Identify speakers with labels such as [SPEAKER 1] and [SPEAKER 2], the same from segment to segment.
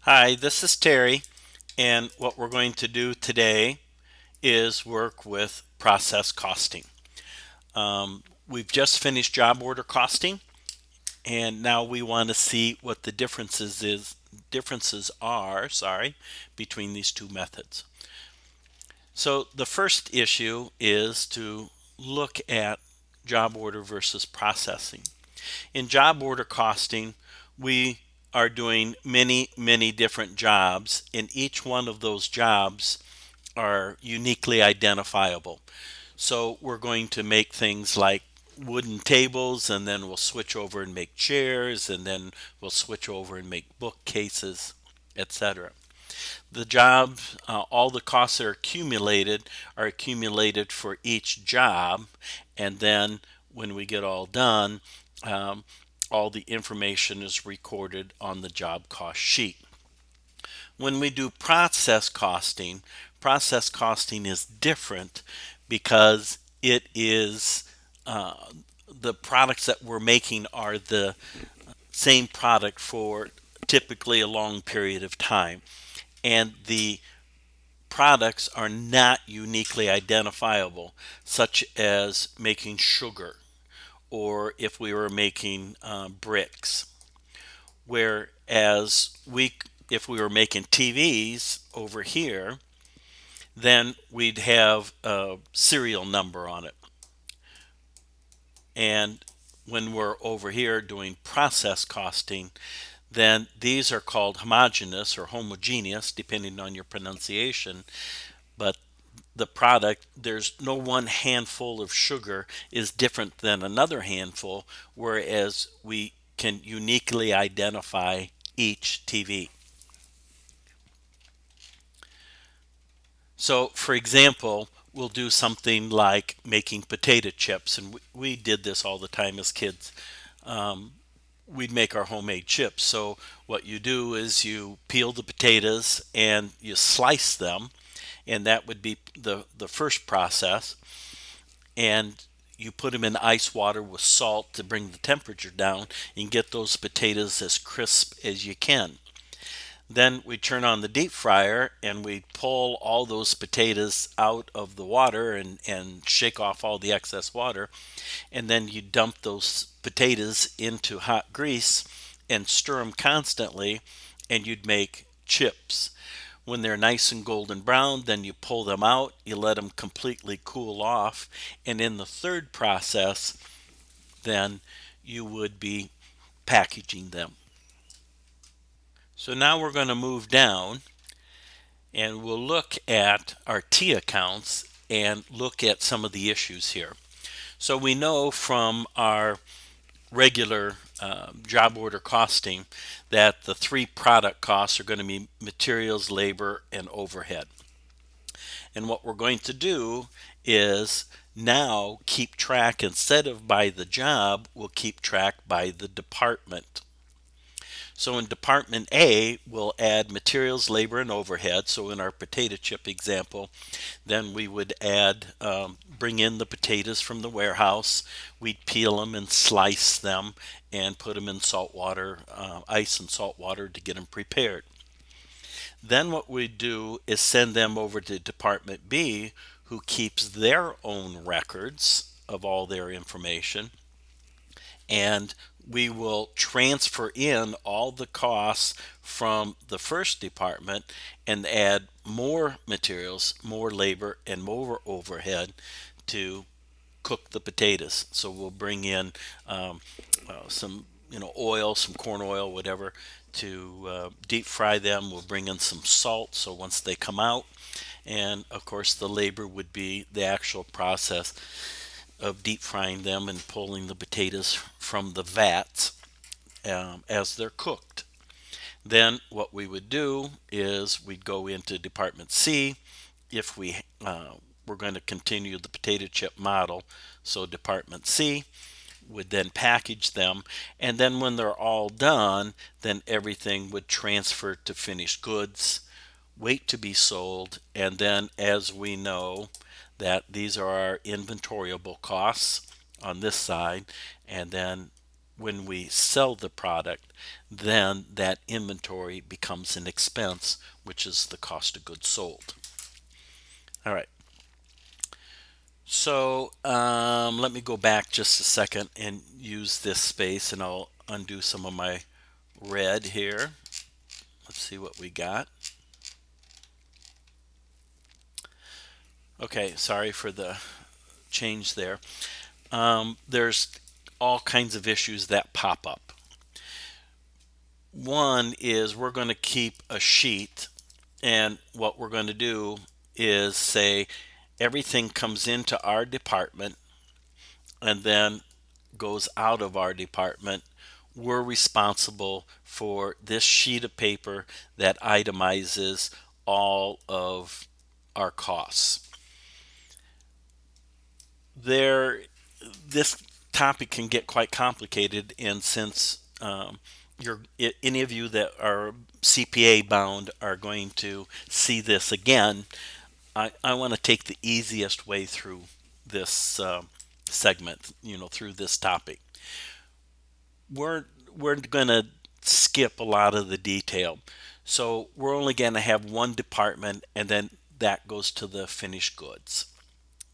[SPEAKER 1] Hi, this is Terry, and what we're going to do today is work with process costing. We've just finished job order costing, and now we want to see what the differences are, between these two methods. So the first issue is to look at job order versus processing. In job order costing, we are doing many different jobs, and each one of those jobs are uniquely identifiable. So we're going to make things like wooden tables, and then we'll switch over and make chairs, and then we'll switch over and make bookcases, etc. The job, all the costs that are accumulated for each job, and then when we get all done, um, all the information is recorded on the job cost sheet. When we do process costing is different because it is the products that we're making are the same product for typically a long period of time. And the products are not uniquely identifiable, such as making sugar or if we were making bricks. Whereas if we were making TVs over here, then we'd have a serial number on it. And when we're over here doing process costing, then these are called homogeneous or homogeneous, depending on your pronunciation. But the product, there's no one handful of sugar is different than another handful, whereas we can uniquely identify each TV. So, for example, we'll do something like making potato chips, and we did this all the time as kids. We'd make our homemade chips. So, what you do is you peel the potatoes and you slice them, and that would be the first process. And you put them in ice water with salt to bring the temperature down and get those potatoes as crisp as you can. Then we turn on the deep fryer and we pull all those potatoes out of the water and shake off all the excess water. And then you dump those potatoes into hot grease and stir them constantly, and you'd make chips. When they're nice and golden brown, then you pull them out, you let them completely cool off, and in the third process, then you would be packaging them. So now we're going to move down and we'll look at our T accounts and look at some of the issues here. So we know from our regular job order costing that the three product costs are going to be materials, labor, and overhead. And what we're going to do is now keep track, instead of by the job, we'll keep track by the department. So in Department A, we'll add materials, labor, and overhead. So in our potato chip example, then we would bring in the potatoes from the warehouse. We'd peel them and slice them and put them in salt water, ice and salt water to get them prepared. Then what we do is send them over to Department B, who keeps their own records of all their information, and we will transfer in all the costs from the first department and add more materials, more labor, and more overhead to cook the potatoes. So we'll bring in some oil, some corn oil, whatever, to deep fry them. We'll bring in some salt so once they come out, and of course the labor would be the actual process of deep frying them and pulling the potatoes from the vats as they're cooked. Then what we would do is we'd go into Department C if we're going to continue the potato chip model. So Department C would then package them, and then when they're all done, then everything would transfer to finished goods, wait to be sold, and then as we know that these are our inventoriable costs on this side, and then when we sell the product, then that inventory becomes an expense, which is the cost of goods sold. All right. So let me go back just a second and use this space, and I'll undo some of my red here. Let's see what we got. Okay, sorry for the change there. There's all kinds of issues that pop up. One is we're going to keep a sheet, and what we're going to do is say everything comes into our department and then goes out of our department. We're responsible for this sheet of paper that itemizes all of our costs. There, this topic can get quite complicated, and since any of you that are CPA bound are going to see this again, I want to take the easiest way through this segment, through this topic. We're we're going to skip a lot of the detail. So we're only going to have one department, and then that goes to the finished goods.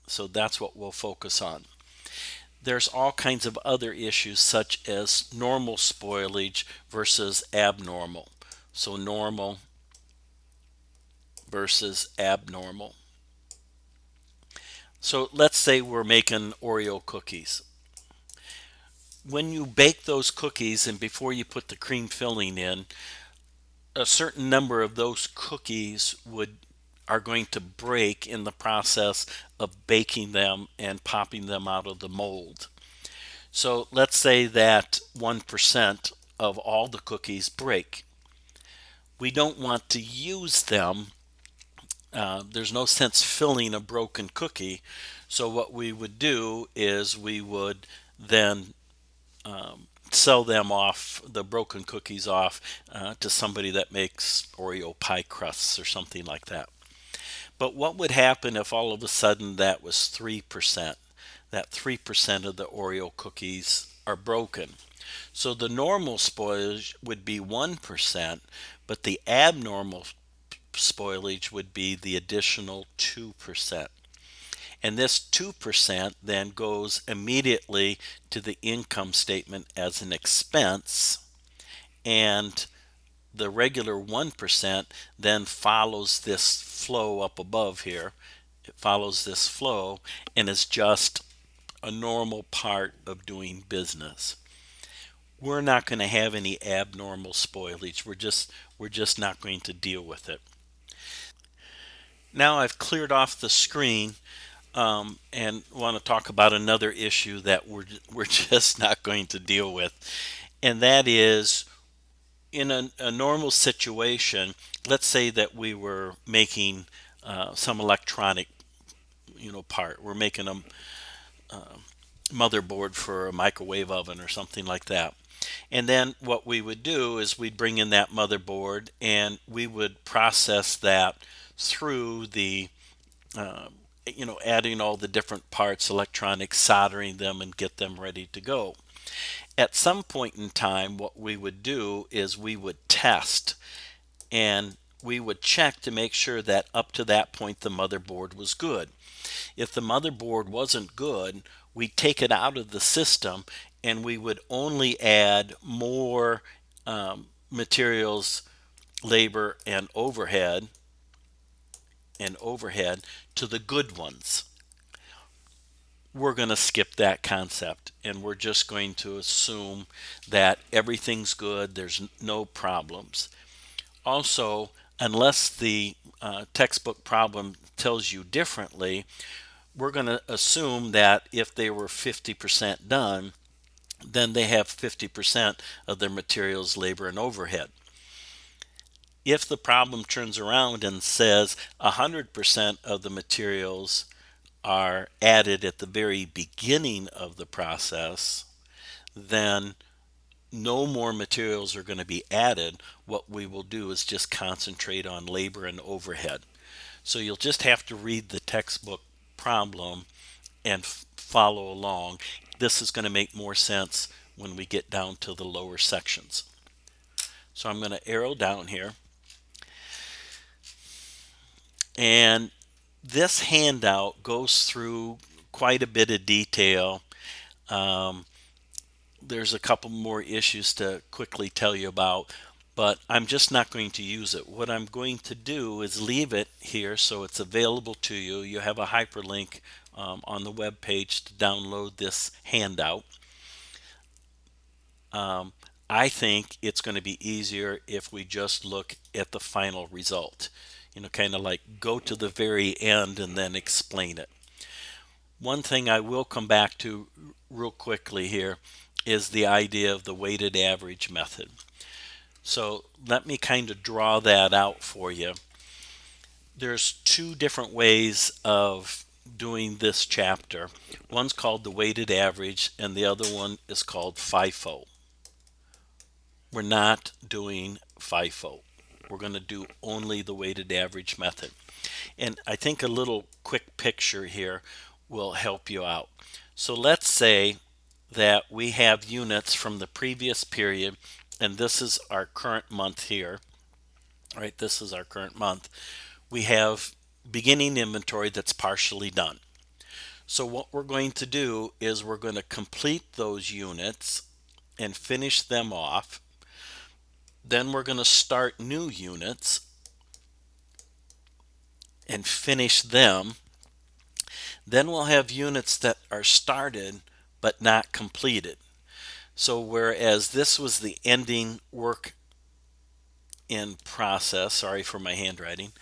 [SPEAKER 1] So that's what we'll focus on. There's all kinds of other issues such as normal spoilage versus abnormal. So normal versus abnormal. So let's say we're making Oreo cookies. When you bake those cookies and before you put the cream filling in, a certain number of those cookies would are going to break in the process of baking them and popping them out of the mold. So let's say that 1% of all the cookies break. We don't want to use them. There's no sense filling a broken cookie. So what we would do is we would then sell them off, the broken cookies off, to somebody that makes Oreo pie crusts or something like that. But what would happen if all of a sudden that was 3%? That 3% of the Oreo cookies are broken. So the normal spoilage would be 1%, but the abnormal spoilage would be the additional 2%. And this 2% then goes immediately to the income statement as an expense, and the regular 1% then follows this flow up above here. It follows this flow and is just a normal part of doing business. We're not going to have any abnormal spoilage. We're just not going to deal with it. Now I've cleared off the screen, and want to talk about another issue that we're just not going to deal with, and that is in a normal situation. Let's say that we were making some electronic, part. We're making a motherboard for a microwave oven or something like that. And then what we would do is we'd bring in that motherboard and we would process that through the adding all the different parts, electronics, soldering them, and get them ready to go. At some point in time, what we would do is we would test, and we would check to make sure that up to that point the motherboard was good. If the motherboard wasn't good, we'd take it out of the system and we would only add more materials, labor, and overhead to the good ones. We're going to skip that concept, and we're just going to assume that everything's good, there's no problems. Also, unless the textbook problem tells you differently, we're going to assume that if they were 50% done, then they have 50% of their materials, labor, and overhead. If the problem turns around and says 100% of the materials are added at the very beginning of the process, then no more materials are going to be added. What we will do is just concentrate on labor and overhead. So you'll just have to read the textbook problem and follow along. This is going to make more sense when we get down to the lower sections. So I'm going to arrow down here, and this handout goes through quite a bit of detail. Um, there's a couple more issues to quickly tell you about, but I'm just not going to use it. What I'm going to do is leave it here so it's available to you. You have a hyperlink on the web page to download this handout. I think it's going to be easier if we just look at the final result. Kind of like go to the very end and then explain it. One thing I will come back to real quickly here is the idea of the weighted average method. So let me kind of draw that out for you. There's two different ways of doing this chapter. One's called the weighted average and the other one is called FIFO. We're not doing FIFO. We're going to do only the weighted average method. And I think a little quick picture here will help you out. So let's say that we have units from the previous period, and this is our current month here. Right, this is our current month. We have beginning inventory that's partially done. So what we're going to do is we're going to complete those units and finish them off. Then we're going to start new units and finish them. Then we'll have units that are started but not completed. So whereas this was the ending work in process, sorry for my handwriting,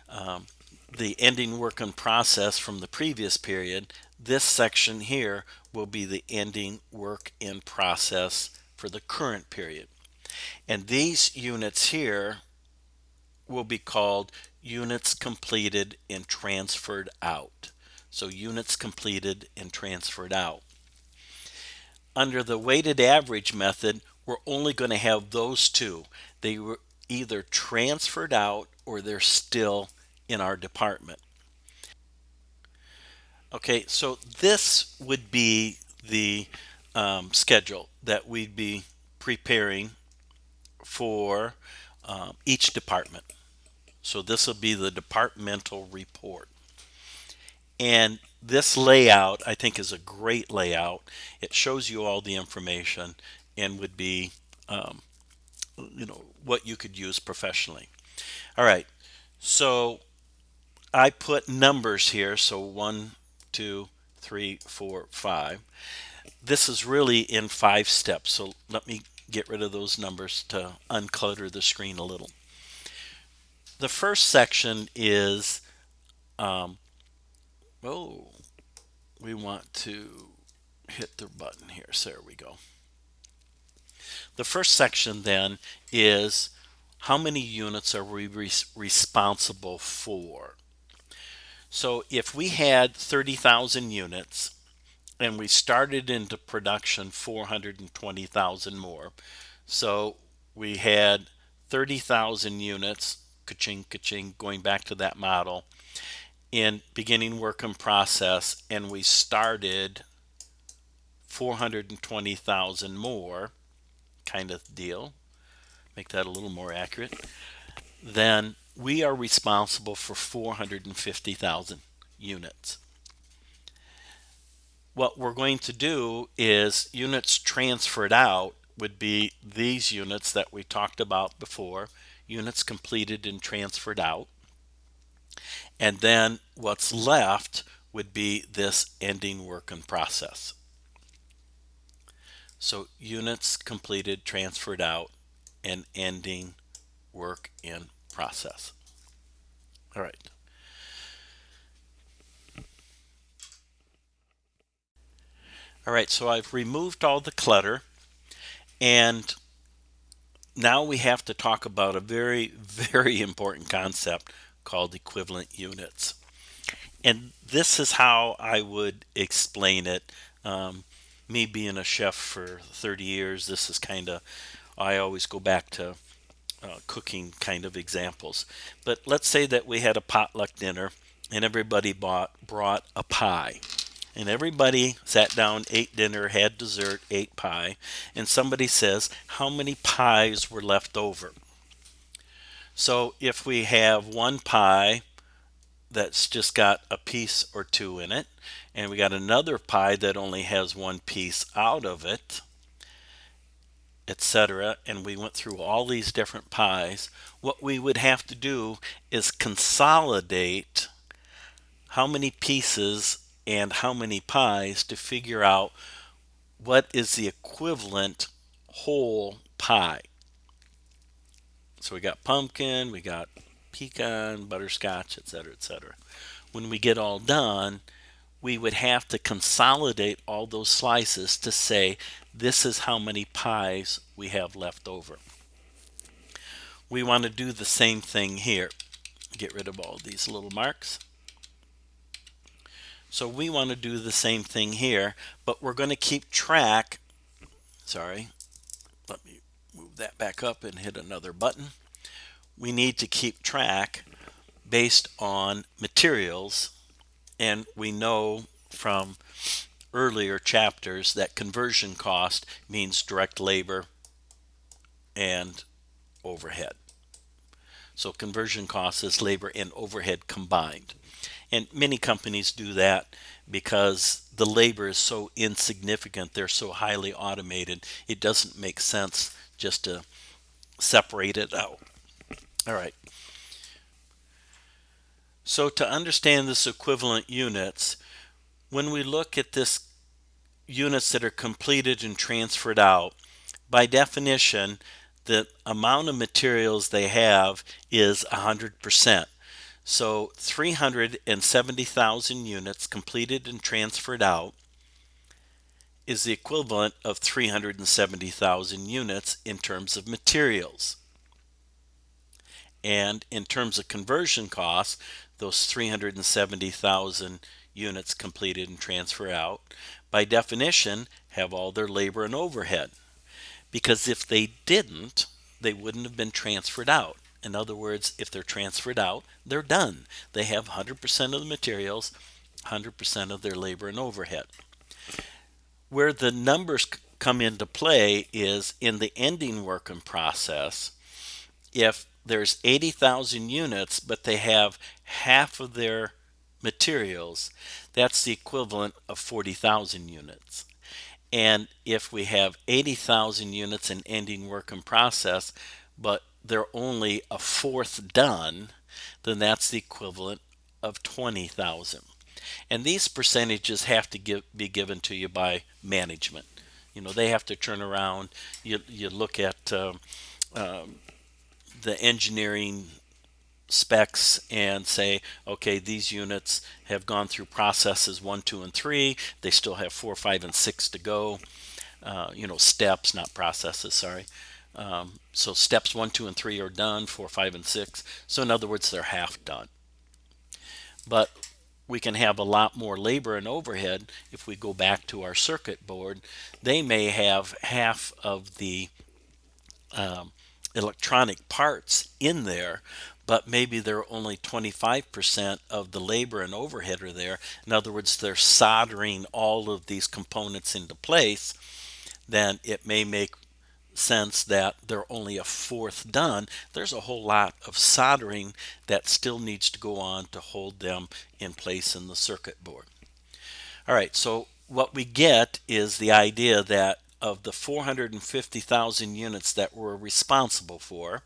[SPEAKER 1] the ending work in process from the previous period, this section here will be the ending work in process for the current period. And these units here will be called units completed and transferred out. So units completed and transferred out. Under the weighted average method, we're only going to have those two. They were either transferred out or they're still in our department. Okay, so this would be the schedule that we'd be preparing for each department. So this will be the departmental report. And this layout, I think, is a great layout. It shows you all the information and would be, what you could use professionally. All right, so I put numbers here. So 1, 2, 3, 4, 5. This is really in 5 steps. So let me get rid of those numbers to unclutter the screen a little. The first section is, we want to hit the button here. So there we go. The first section then is how many units are we responsible for? So if we had 30,000 units and we started into production 420,000 more, so we had 30,000 units, ka-ching, ka-ching, going back to that model, in beginning work in process, and we started 420,000 more, kind of deal, make that a little more accurate, then we are responsible for 450,000 units. What we're going to do is units transferred out would be these units that we talked about before, units completed and transferred out. And then what's left would be this ending work in process. So units completed, transferred out, and ending work in process. All right. All right, so I've removed all the clutter, and now we have to talk about a very, very important concept called equivalent units. And this is how I would explain it. Me being a chef for 30 years, this is kind of, I always go back to cooking kind of examples. But let's say that we had a potluck dinner and everybody brought a pie. and everybody sat down, ate dinner, had dessert, ate pie, and somebody says, how many pies were left over? So if we have one pie that's just got a piece or two in it, and we got another pie that only has one piece out of it, etc., and we went through all these different pies, what we would have to do is consolidate how many pieces and how many pies to figure out what is the equivalent whole pie. So we got pumpkin, we got pecan, butterscotch, etc., etc. When we get all done, we would have to consolidate all those slices to say this is how many pies we have left over. We want to do the same thing here. Get rid of all these little marks. So we want to do the same thing here, but we're going to keep track. Sorry, let me move that back up and hit another button. We need to keep track based on materials, and we know from earlier chapters that conversion cost means direct labor and overhead. So conversion cost is labor and overhead combined. And many companies do that because the labor is so insignificant, they're so highly automated, it doesn't make sense just to separate it out. All right. So to understand this equivalent units, when we look at this units that are completed and transferred out, by definition, the amount of materials they have is 100%. So 370,000 units completed and transferred out is the equivalent of 370,000 units in terms of materials. And in terms of conversion costs, those 370,000 units completed and transferred out, by definition, have all their labor and overhead. Because if they didn't, they wouldn't have been transferred out. In other words, if they're transferred out, they're done. They have 100% of the materials, 100% of their labor and overhead. Where the numbers come into play is in the ending work in process. If there's 80,000 units, but they have half of their materials, that's the equivalent of 40,000 units. And if we have 80,000 units in ending work in process, but they're only a fourth done, then that's the equivalent of 20,000. And these percentages have to be given to you by management. You know, they have to turn around. You look at the engineering specs and say, okay, these units have gone through processes 1, 2, and 3. They still have 4, 5, and 6 to go. Steps, not processes, sorry. So steps 1, 2, and 3 are done, 4, 5, and 6. So in other words, they're half done. But we can have a lot more labor and overhead if we go back to our circuit board. They may have half of the electronic parts in there, but maybe they're only 25% of the labor and overhead are there. In other words, they're soldering all of these components into place. Then it may make sense that they're only a fourth done. There's a whole lot of soldering that still needs to go on to hold them in place in the circuit board. All right, so what we get is the idea that of the 450,000 units that we're responsible for,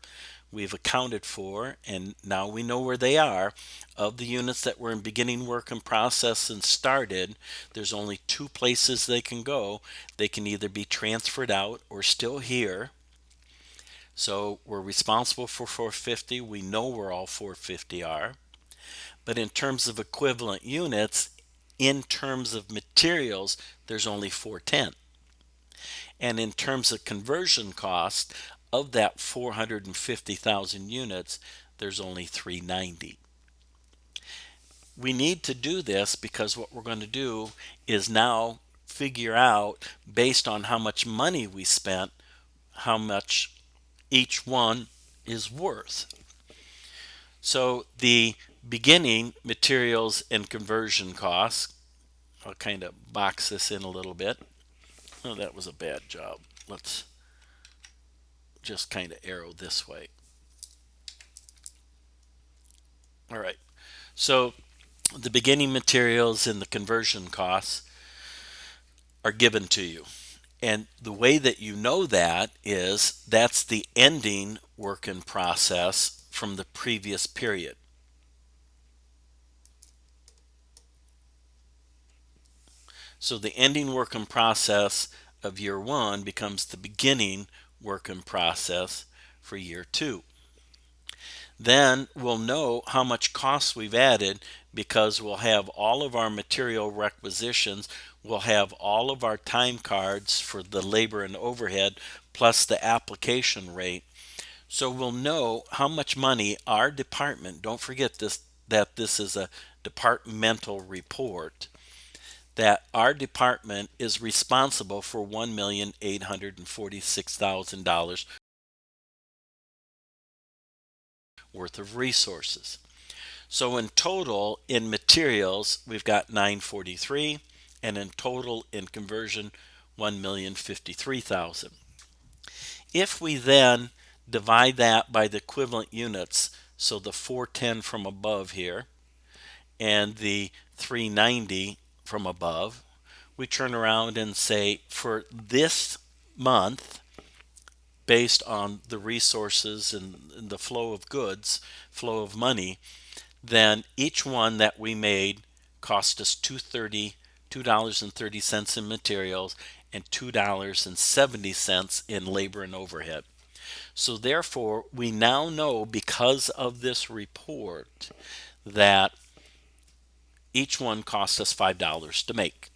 [SPEAKER 1] we've accounted for, and now we know where they are. Of the units that were in beginning work in process and started, there's only 2 places they can go. They can either be transferred out or still here. So we're responsible for 450. We know where all 450 are. But in terms of equivalent units, in terms of materials, there's only 410. And in terms of conversion cost, of that 450,000 units, there's only 390. We need to do this because what we're going to do is now figure out, based on how much money we spent, how much each one is worth. So the beginning materials and conversion costs, I'll kind of box this in a little bit. Oh, that was a bad job. Let's just kind of arrow this way. All right. So the beginning materials and the conversion costs are given to you. And the way that you know that is that's the ending work in process from the previous period. So the ending work in process of year one becomes the beginning work in process for year two. Then we'll know how much cost we've added because we'll have all of our material requisitions, we'll have all of our time cards for the labor and overhead plus the application rate. So we'll know how much money our department, don't forget this, that this is a departmental report, that our department is responsible for $1,846,000 worth of resources. So in total in materials we've got 943 and in total in conversion 1,053,000. If we then divide that by the equivalent units, so the 410 from above here and the 390 from above, we turn around and say for this month, based on the resources and the flow of goods, flow of money, then each one that we made cost us $2.30 in materials and $2.70 in labor and overhead. So therefore, we now know because of this report that each one cost us $5 to make.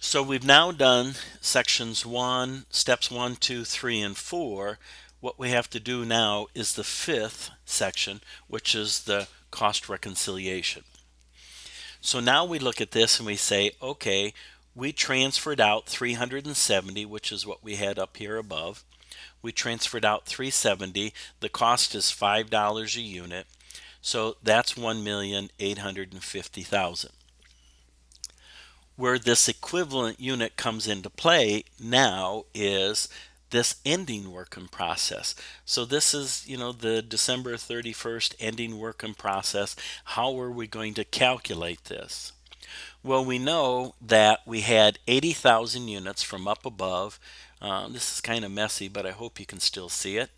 [SPEAKER 1] So we've now done sections 1, steps 1, 2, 3, and 4. What we have to do now is the fifth section, which is the cost reconciliation. So now we look at this and we say, okay, we transferred out 370, which is what we had up here above. We transferred out 370. The cost is $5 a unit. So that's 1,850,000. Where this equivalent unit comes into play now is this ending work in process. So this is, the December 31st ending work in process. How are we going to calculate this? Well, we know that we had 80,000 units from up above. This is kind of messy, but I hope you can still see it,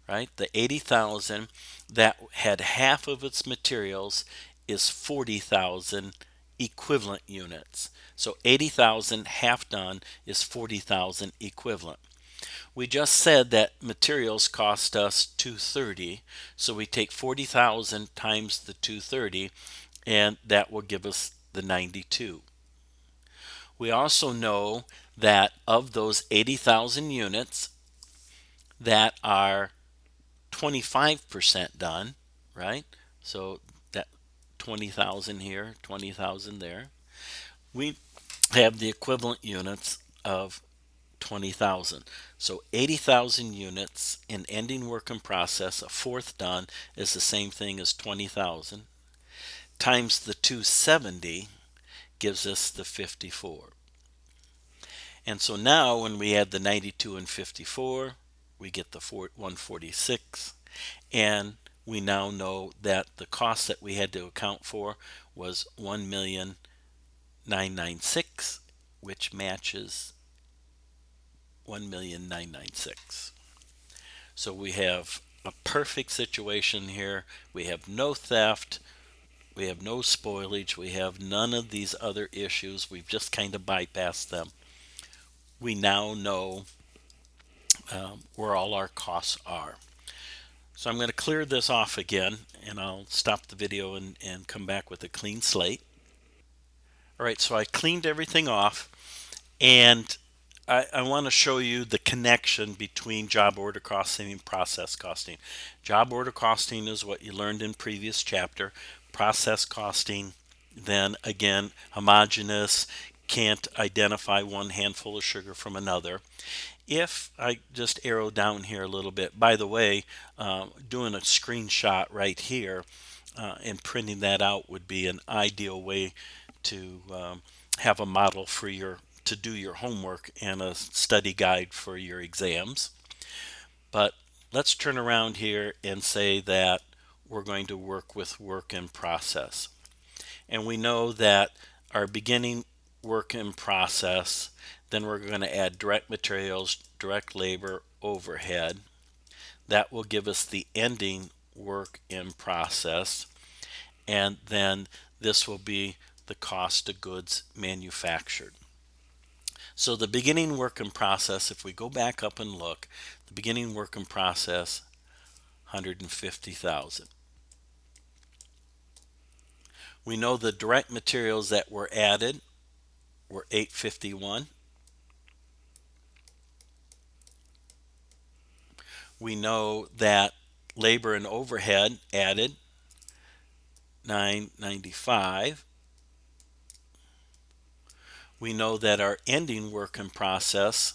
[SPEAKER 1] right? The 80,000 that had half of its materials is 40,000 equivalent units. So 80,000 half done is 40,000 equivalent. We just said that materials cost us 230, so we take 40,000 times the 230 and that will give us the 92. We also know that of those 80,000 units that are 25% done, right? So that 20,000 here, 20,000 there. We have the equivalent units of 20,000. So 80,000 units in ending work in process, a fourth done, is the same thing as 20,000 times the 270 gives us the 54. And so now when we add the 92 and 54, we get the 146. And we now know that the cost that we had to account for was 1,996,000, which matches 1,996,000. So we have a perfect situation here. We have no theft. We have no spoilage. We have none of these other issues. We've just kind of bypassed them. We now know where all our costs are. So I'm going to clear this off again, and I'll stop the video and come back with a clean slate. All right, so I cleaned everything off, and I want to show you the connection between job order costing and process costing. Job order costing is what you learned in previous chapter. Process costing, then again, homogeneous, can't identify one handful of sugar from another. If I just arrow down here a little bit, by the way, doing a screenshot right here and printing that out would be an ideal way have a model for your to do your homework and a study guide for your exams. But let's turn around here and say that we're going to work with work in process. And we know that our beginning work in process, then we're going to add direct materials, direct labor, overhead. That will give us the ending work in process. And then this will be the cost of goods manufactured. So the beginning work in process, if we go back up and look, the beginning work in process, 150,000. We know the direct materials that were added were 851. We know that labor and overhead added 995. We know that our ending work in process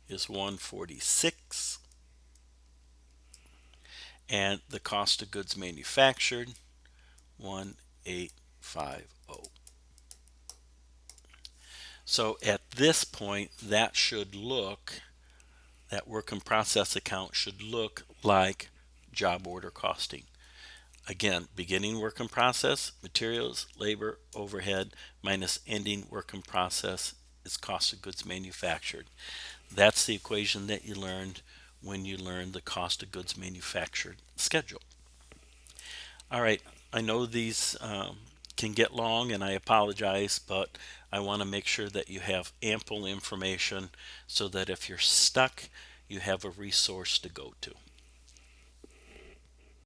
[SPEAKER 1] is 146, and the cost of goods manufactured 1850. So at this point, that work in process account should look like job order costing. Again, beginning work in process, materials, labor, overhead, minus ending work in process is cost of goods manufactured. That's the equation that you learned when you learned the cost of goods manufactured schedule. All right, I know these can get long, and I apologize, but I want to make sure that you have ample information so that if you're stuck, you have a resource to go to.